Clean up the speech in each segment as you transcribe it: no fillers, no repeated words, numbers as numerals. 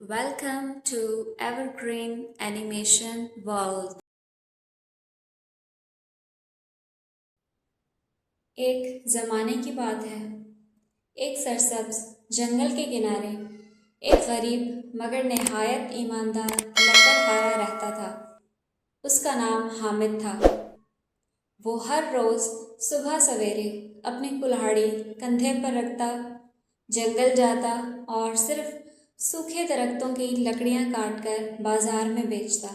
Welcome to Evergreen Animation World. एक ज़माने की बात है। एक सरसब्ज जंगल के किनारे एक गरीब मगर नहायत ईमानदार लकड़हारा रहता था। उसका नाम हामिद था। वो हर रोज़ सुबह सवेरे अपनी कुल्हाड़ी कंधे पर रखता, जंगल जाता और सिर्फ सूखे दरख्तों की लकड़ियाँ काटकर बाजार में बेचता।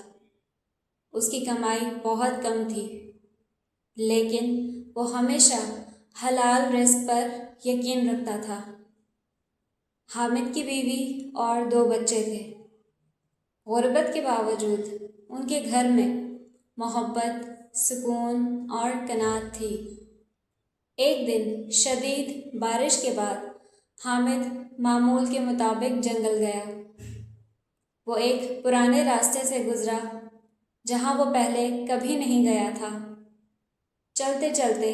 उसकी कमाई बहुत कम थी, लेकिन वो हमेशा हलाल रिज़्क पर यकीन रखता था। हामिद की बीवी और 2 बच्चे थे। गुर्बत के बावजूद उनके घर में मोहब्बत, सुकून और कनात थी। एक दिन शदीद बारिश के बाद हामिद मामूल के मुताबिक जंगल गया। वो एक पुराने रास्ते से गुज़रा जहाँ वो पहले कभी नहीं गया था। चलते चलते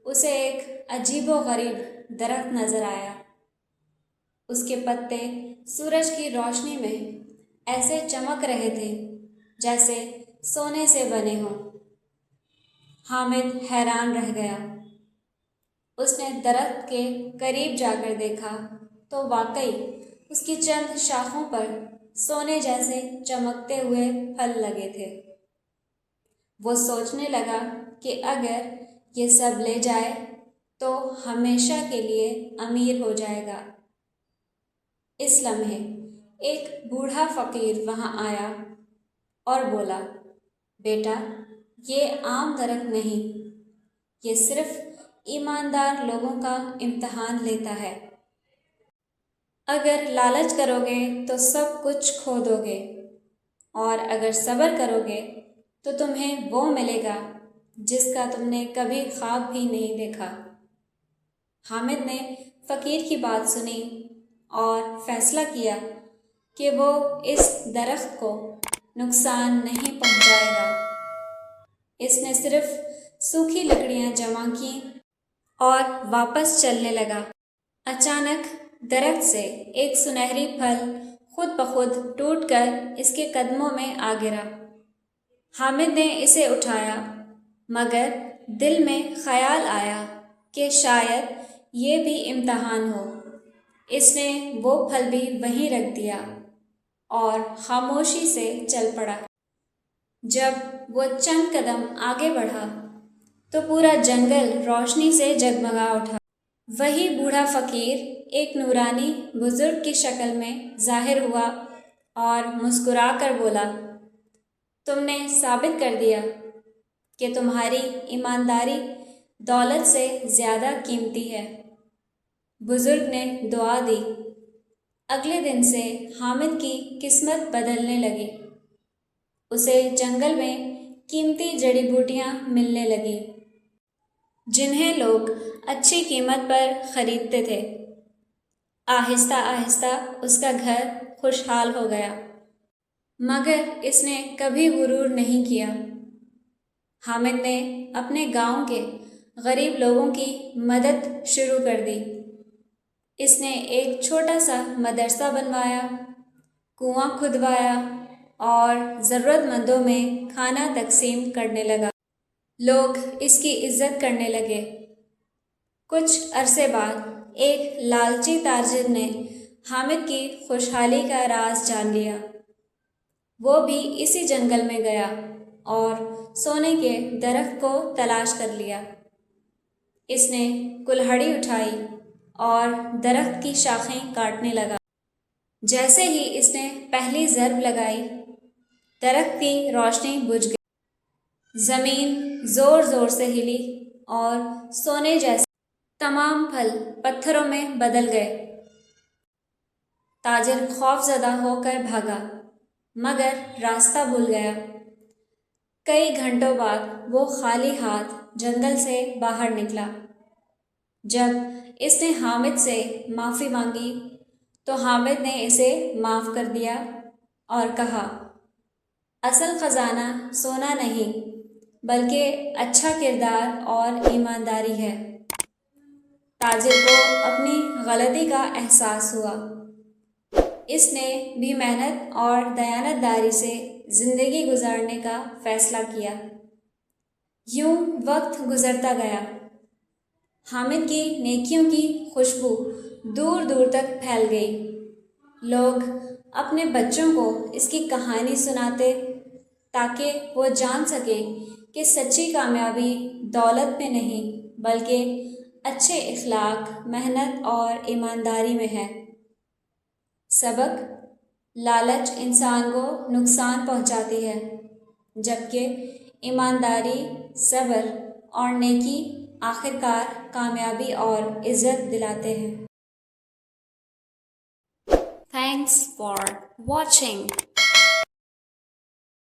उसे एक अजीबो-गरीब दरख्त नज़र आया। उसके पत्ते सूरज की रोशनी में ऐसे चमक रहे थे जैसे सोने से बने हों। हामिद हैरान रह गया। उसने दरख्त के करीब जाकर देखा तो वाकई उसकी चंद शाखों पर सोने जैसे चमकते हुए फल लगे थे। वो सोचने लगा कि अगर ये सब ले जाए तो हमेशा के लिए अमीर हो जाएगा। इस लम्हे एक बूढ़ा फ़कीर वहाँ आया और बोला, बेटा, ये आम दरख्त नहीं, ये सिर्फ ईमानदार लोगों का इम्तहान लेता है। अगर लालच करोगे तो सब कुछ खो दोगे, और अगर सब्र करोगे तो तुम्हें वो मिलेगा जिसका तुमने कभी ख्वाब भी नहीं देखा। हामिद ने फ़कीर की बात सुनी और फ़ैसला किया कि वो इस दरख्त को नुकसान नहीं पहुंचाएगा। इसने सिर्फ सूखी लकड़ियां जमा की और वापस चलने लगा। अचानक दरख्त से एक सुनहरी फल खुद ब खुद टूटकर इसके कदमों में आ गिरा। हामिद ने इसे उठाया, मगर दिल में ख्याल आया कि शायद ये भी इम्तहान हो। इसने वो फल भी वहीं रख दिया और खामोशी से चल पड़ा। जब वो चंद कदम आगे बढ़ा तो पूरा जंगल रोशनी से जगमगा उठा। वही बूढ़ा फ़कीर एक नूरानी बुजुर्ग की शक्ल में ज़ाहिर हुआ और मुस्कुरा कर बोला, तुमने साबित कर दिया कि तुम्हारी ईमानदारी दौलत से ज़्यादा कीमती है। बुजुर्ग ने दुआ दी। अगले दिन से हामिद की किस्मत बदलने लगी। उसे जंगल में कीमती जड़ी बूटियाँ मिलने लगीं, जिन्हें लोग अच्छी कीमत पर ख़रीदते थे। आहिस्ता आहिस्ता उसका घर खुशहाल हो गया, मगर इसने कभी गुरूर नहीं किया। हामिद ने अपने गांव के गरीब लोगों की मदद शुरू कर दी। इसने एक छोटा सा मदरसा बनवाया, कुआं खुदवाया और ज़रूरतमंदों में खाना तकसीम करने लगा। लोग इसकी इज्जत करने लगे। कुछ अरसे बाद एक लालची ताजिर ने हामिद की खुशहाली का राज जान लिया। वो भी इसी जंगल में गया और सोने के दरख्त को तलाश कर लिया। इसने कुल्हाड़ी उठाई और दरख्त की शाखें काटने लगा। जैसे ही इसने पहली ज़रब लगाई, दरख्त की रोशनी बुझ गई। ज़मीन ज़ोर ज़ोर से हिली और सोने जैसे तमाम फल पत्थरों में बदल गए। ताजिर खौफज़दा होकर भागा, मगर रास्ता भूल गया। कई घंटों बाद वो खाली हाथ जंगल से बाहर निकला। जब इसने हामिद से माफ़ी मांगी तो हामिद ने इसे माफ़ कर दिया और कहा, असल ख़जाना सोना नहीं बल्कि अच्छा किरदार और ईमानदारी है। ताजिर को अपनी गलती का एहसास हुआ। اس نے بھی محنت اور دیانت داری سے زندگی گزارنے کا فیصلہ کیا۔ یوں وقت گزرتا گیا۔ حامد کی نیکیوں کی خوشبو دور دور تک پھیل گئی۔ لوگ اپنے بچوں کو اس کی کہانی سناتے تاکہ وہ جان سکیں کہ سچی کامیابی دولت میں نہیں بلکہ اچھے اخلاق، محنت اور ایمانداری میں ہے۔ سبق: لالچ انسان کو نقصان پہنچاتی ہے، جبکہ ایمانداری، صبر اور نیکی آخرکار کامیابی اور عزت دلاتے ہیں۔ Thanks for watching.